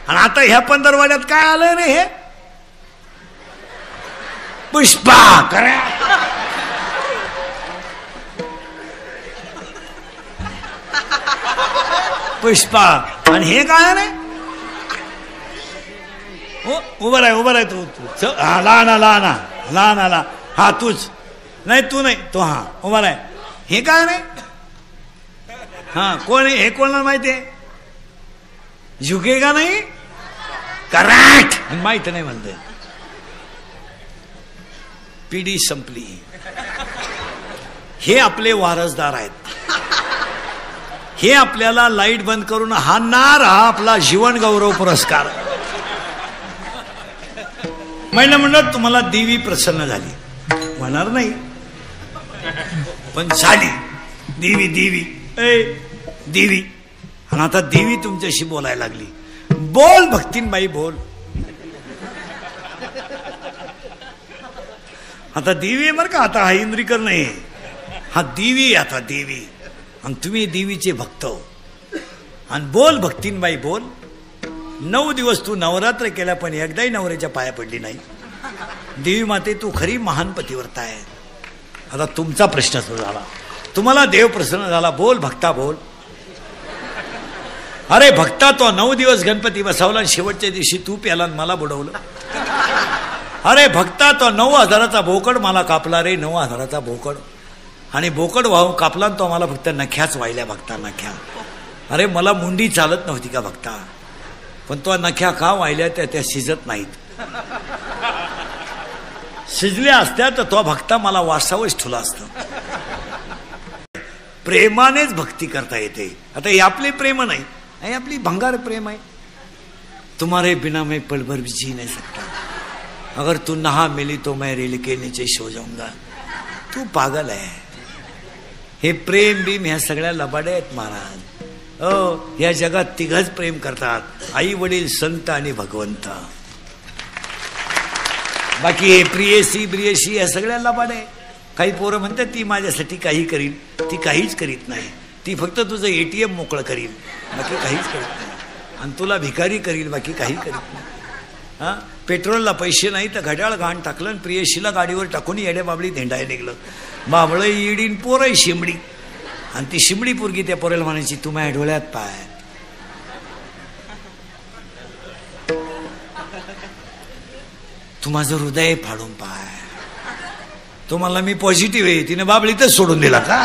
आणि आता ह्या पंधरवाड्यात काय आलंय रे हे पुष्पा करा पुष्पा आणि हे काय रे उभं राह तू हा लहान आला हा तूच नाही तू नाही तो हा उभा राह हे काय रे हा कोण आहे हे कोणाला माहिती आहे झुकेगा नाही करेक्ट माहित नाही म्हणते पिढी संपली हे आपले वारसदार आहेत हे आपल्याला लाईट बंद करून हाणणार हा आपला जीवन गौरव पुरस्कार महिला म्हणत तुम्हाला देवी प्रसन्न झाली होणार नाही पण झाली देवी देवी ए देवी आणि आता देवी तुमच्याशी बोलायला लागली बोल भक्तीनबाई बोल आता देवी बर का आता हा इंद्रिकर नाही हा देवी आता देवी आणि तुम्ही देवीचे भक्त आणि बोल भक्तीनबाई बोल 9 दिवस तू नवरात्र केल्या पण एकदाही नवऱ्याच्या पाया पडली नाही देवी माते तू खरी महान पतिव्रता आहे आता तुमचा प्रश्न सुरू झाला तुम्हाला देव प्रसन्न झाला बोल भक्ता बोल अरे भक्ता तो 9 दिवस गणपती बसवला शेवटच्या दिवशी तू प्याला मला बुडवलं अरे भक्ता तो 9,000चा बोकड मला कापला रे 9,000चा बोकड आणि बोकड वाहून कापला तो मला फक्त नख्याच वाहिल्या भक्ता नख्या अरे मला मुंडी चालत नव्हती का भक्ता पण तो नख्या का वाहिल्या त्या शिजत नाहीत शिजल्या असत्या तर तो भक्ता मला वासावच ठुला असत प्रेमानेच भक्ती करता येते आता हे आपले प्रेम नाही हे आपली भंगार प्रेम आहे तुम्हारे बिना मैं पल भर भी जी नहीं सकता अगर तू नहा मिली तो मैं रेल के नीचे सो जाऊंगा तू पागल आहे हे प्रेम बीम ह्या सगळ्या लबाड्या आहेत महाराज या जगात तिघच प्रेम करतात आई वडील संत आणि भगवंत बाकी हे प्रियसी ब्रियसी या सगळ्या लबाड्या काही पोरं म्हणतात ती माझ्यासाठी काही करील ती काहीच करीत नाही ती फक्त तुझं ATM मोकळं करील बाकी काहीच करीत नाही आणि तुला भिकारी करील बाकी काही करीत नाही हा पेट्रोलला पैसे नाही तर घड्याळ घाण टाकलं आणि प्रियशीला गाडीवर टाकून येड्या बाबळी धेंडाय निघलं बाबळ इडीन पोरं शिमडी आणि ती शिमडी पोरगी त्या पोरेला म्हणायची तू माझ्या डोळ्यात पाय तू माझं हृदय फाडून पाय तुम्हाला मी पॉझिटिव्ह आहे तिने बाबळीतच सोडून दिला का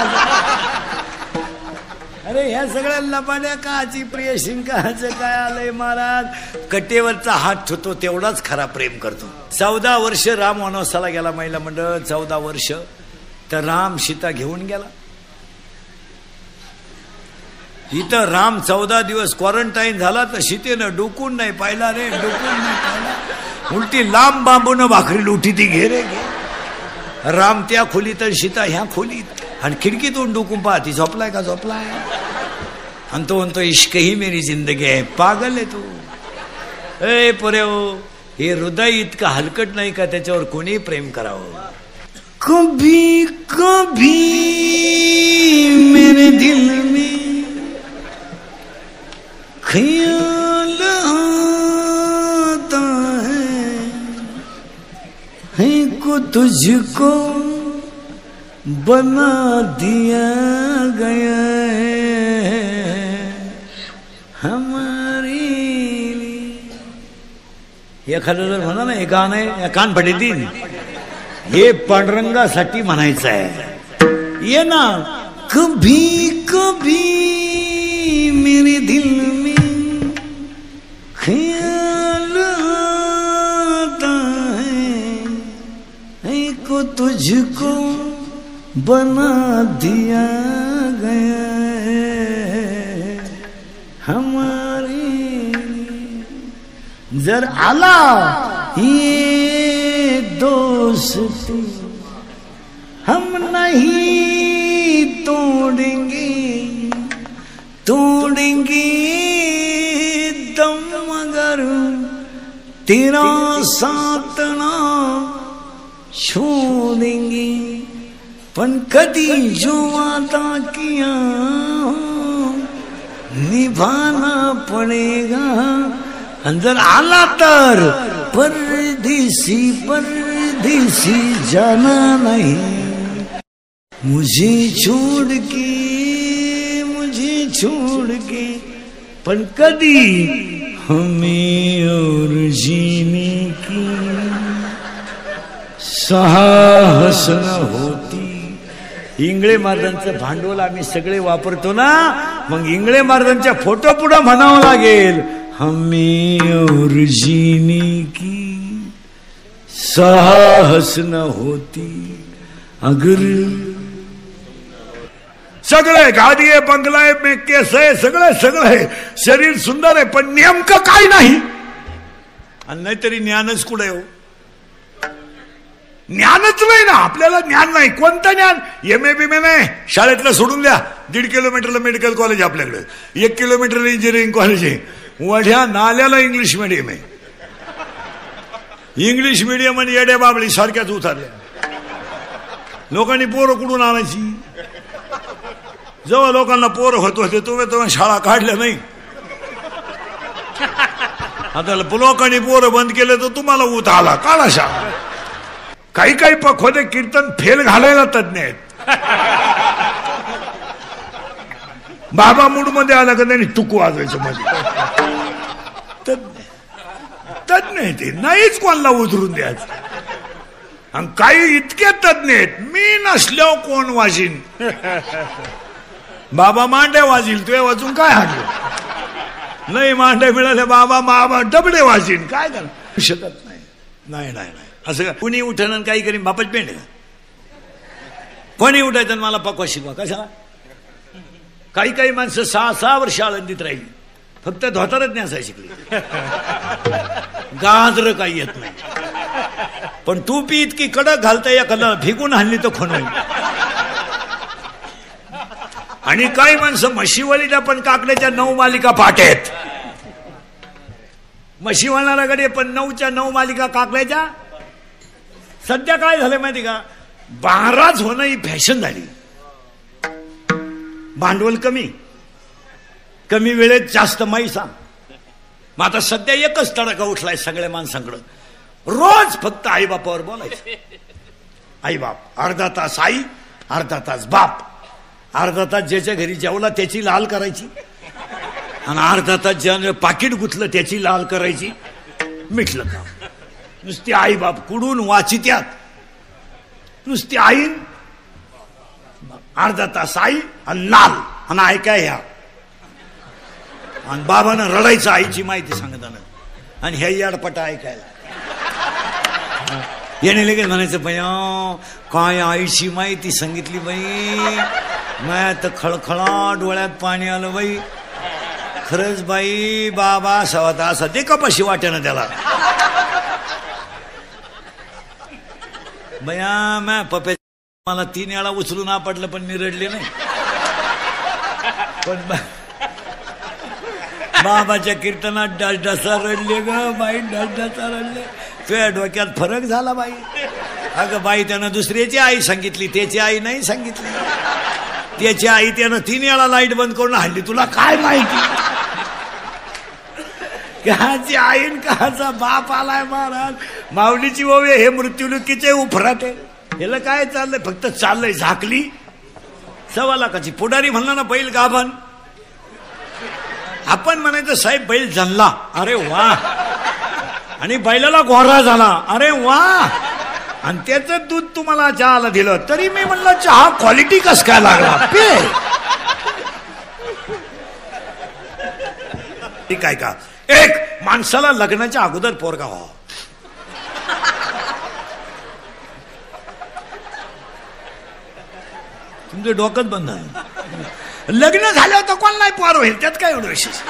अरे ह्या सगळ्या लबाड्या काची प्रियशीन काचं काय आलंय महाराज कटेवरचा हात ठेवतो तेवढाच खरा प्रेम करतो 14 वर्ष राम वनवासाला गेला महिला मंडळ 14 वर्ष तर राम सीता घेऊन गेला इथं राम 14 दिवस क्वारंटाईन झाला तर सीतेनं डुकून नाही पाहिला रे डुकून नाही पाहिला उलटी लांब बांबून भाकरी लुटी ती घे रे घे राम त्या खोलीत आणि सीता ह्या खोलीत आणि खिडकीतून डुकून पाहती झोपलाय का झोपलाय आणि तो म्हणतो इश्क ही मेरी जिंदगी आहे पागल आहे तू ए पोरे हे हृदय इतकं हलकट नाही का त्याच्यावर कोणी प्रेम करावं कभी कभी मेरे दिल में ख्याल आता है को तुझको बना दिया गया है हमारी एखादं जर म्हणा ना हे गाणं आहे कान फटेल हे पांडुरंगासाठी म्हणायचं आहे ये ना कभी कभी मेरे दिल में ख्याल आता है को तुझको बना दिया गया है हमारे जर आला ये दोस्ती हम नहीं तोड़ेंगे तोड़ेंगे दम मगर तेरा साथ ना छोड़ेंगे पण कदी जो वादा किया निभाना पड़ेगा आणि जर आला तर परदेसी परदेसी जाना नहीं, मुझे छोड़ के, पण कधी हमें और जीने की साहस न होती. इंगळे महाराजांचं भांडवल आम्ही सगळे वापरतो ना, मग इंगळे महाराजांच्या फोटो पुढे म्हणावं लागेल, हमें और जीने की साहस न होती अगर. सगळे गाडी आहे, बंगला आहे, केस आहे, सगळं आहे, शरीर सुंदर आहे, पण नेमकं काय नाही. आणि नाहीतरी ज्ञानच कुठे हो, ज्ञानच नाही ना आपल्याला. ज्ञान नाही. कोणतं ज्ञान? MA BA नाही. शाळेतलं सोडून द्या. 1.5 किलोमीटरला मेडिकल कॉलेज आपल्याकडे, 1 किलोमीटरला इंजिनिअरिंग कॉलेज आहे, वढ्या नाल्याला इंग्लिश मिडियम आहे. इंग्लिश मिडियम आणि येड्या बाबळी सारख्याच उतारल्या. लोकांनी पोरं कुठून आणायची? जेव्हा लोकांना पोरं होत होते तेव्हा शाळा काढल्या नाही. आता लोकांनी पोरं बंद केले तर तुम्हाला उत आला, काढा शाळा. काही पखोदे कीर्तन फेल घालायला तज्ञ आहेत. बाबा मूड मध्ये आला का त्यांनी टुकू वाजवायचं मध्ये. तज्ञ आहे ते, नाहीच कोणाला उतरून द्यायचं. आणि काही इतके तज्ञ आहेत, मी नसल्यावर कोण वाजीन. बाबा मांड्या वाजील, तुझ्या वाजून काय हागलं. नाही मांड्या मिळाल्या, बाबा डबडे वाजीन, काय करा शकत नाही. नाही असं कुणी उठणं काही करीन बापाच पेंड. कोणी उठायचं मला पक्वा शिकवा कशाला. काही माणसं 6 वर्ष आळंदीत राहिली, फक्त धोतारच न्यासाय शिकली, गाजर काही येत नाही. पण टोपी इतकी कडक घालता या कलर फेकून आणली तर खोन होईल. आणि काही माणसं म्हशीवलीच्या पण काकड्याच्या 9 मालिका पाठ आहेत. म्हशी वळणारा गडे पण 9च्या 9 मालिका काकड्याच्या. सध्या काय झालं माहिती का, 12च होणं ही फॅशन झाली. भांडवल कमी वेळेत जास्त मैसा. मग आता सध्या एकच तडका उठलाय सगळ्या माणसांकडं, रोज फक्त आईबापावर बोलायचं. आईबाप, अर्धा तास आई, अर्धा तास बाप. अर्धा तास ज्याच्या घरी जेवला त्याची लाल करायची, आणि अर्धा तास ज्याने पाकिट गुतलं त्याची लाल करायची. मिटलं काम. नुसती आई बाप कुडून वाचित्यात, नुसती आई. अर्धा तास आई आणि लाल आणि ऐकाय ह्या. आणि बाबानं रडायचं आईची माहिती सांगताना, आणि ह्या याडपटा ऐकायला. याने लगेच म्हणायचं, भैया काय आईची माहिती सांगितली बाई, माया तर खळखळा डोळ्यात पाणी आलं बाई. खरंच बाई, बाबा सवाता असा ते कपाशी वाट्यानं त्याला. भैया मै पप्पे मला 3 वेळा उचलून आपटलं पण मी रडले नाही. पण बाबाच्या कीर्तनात डसडसा रडले ग बाई, डसडसा रडले. तुझ्या डोक्यात फरक झाला बाई. अगं बाई, त्यानं दुसऱ्याची आई सांगितली, त्याची आई नाही सांगितली. त्याची आई त्यानं 3 वेळा लाईट बंद करून हाणली. तुला काय माहिती काची आईन काचा बाप आलाय महाराज. माऊलीची ओवे हे मृत्यूलुकीचे उफराटे. ह्याला काय चाललंय, फक्त चाललंय झाकली. 1.25 लाखाची पुढारी म्हणला ना बैल गाभण. आपण म्हणायचं साहेब बैल जणला, अरे वा. आणि बैलाला गोरा झाला, अरे वा. आणि त्याचं दूध तुम्हाला चहाला दिलं तरी मी म्हणलं चहा क्वालिटी कस काय लागला पे. ठीक आहे का. एक माणसाला लग्नाच्या अगोदर पोरगा व्हावा. तुमचं डोकंच बंद आहे. लग्न झाल्यावर तर कोण नाही पोर होईल, त्यात काय एवढं विशेष.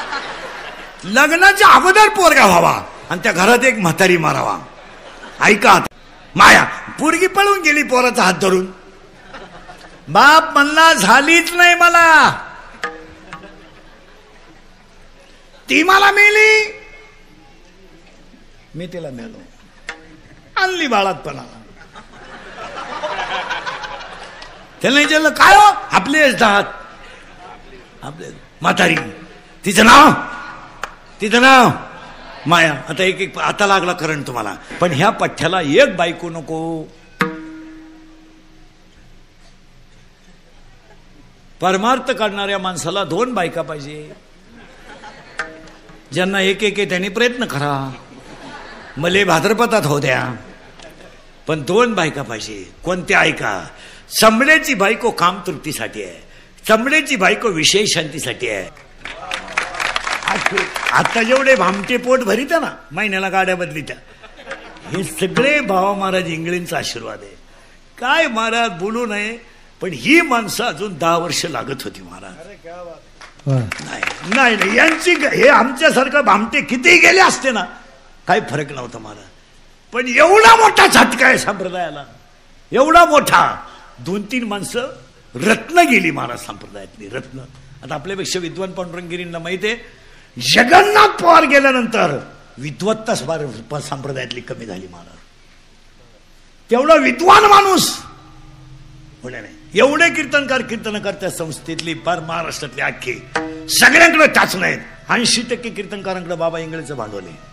लग्नाच्या अगोदर पोरगा व्हावा आणि त्या घरात एक म्हातारी मारावा. ऐका माया, पोरगी पळून गेली पोराचा हात धरून. बाप म्हणला झालीच नाही मला, ती मला मेली, मी तिला मेलो. आणली बाळातपणाला. त्याला विचारलं काय हो, आपले दात. आपले म्हातारी, तिचं नाव माया आता एक एक आता लागला करंट तुम्हाला. पण ह्या पठ्ठ्याला एक बायको नको. परमार्थ काढणाऱ्या माणसाला 2 बायका पाहिजे. ज्यांना एक एक आहे त्यांनी प्रयत्न करा, मले भाद्रपदात होऊ द्या, पण 2 बायका पाहिजे. कोणत्या ऐका? चमड्याची बायको काम तृप्तीसाठी आहे, चमड्याची बायको विषय शांतीसाठी आहे. आता जेवढे भामटे पोट भरित ना, महिन्याला गाड्या बदलीत्या, हे सगळे भावा महाराज इंगळेंचा आशीर्वाद आहे. काय महाराज बोलू नये, पण ही माणसं अजून 10 वर्ष लागत होती महाराज. नाही नाही यांची हे आमच्यासारखं भामटे कितीही गेले असते ना, काही फरक नव्हता महाराज. पण एवढा मोठा झटका आहे संप्रदायाला, एवढा मोठा. 2-3 माणसं रत्न गेली महाराज संप्रदायातली, रत्न. आता आपल्यापेक्षा विद्वान पांडुरंगगिरींना माहिती आहे, जगन्नाथ पवार गेल्यानंतर विद्वत्ता संप्रदायातली कमी झाली महाराज. तेवढा विद्वान माणूस होणे नाही. एवढे कीर्तनकार त्या संस्थेतली फार महाराष्ट्रातली अख्खी सगळ्यांकडे टाच नाहीत. 80% कीर्तनकारांकडे बाबा इंगळेचं भांडवल आहे.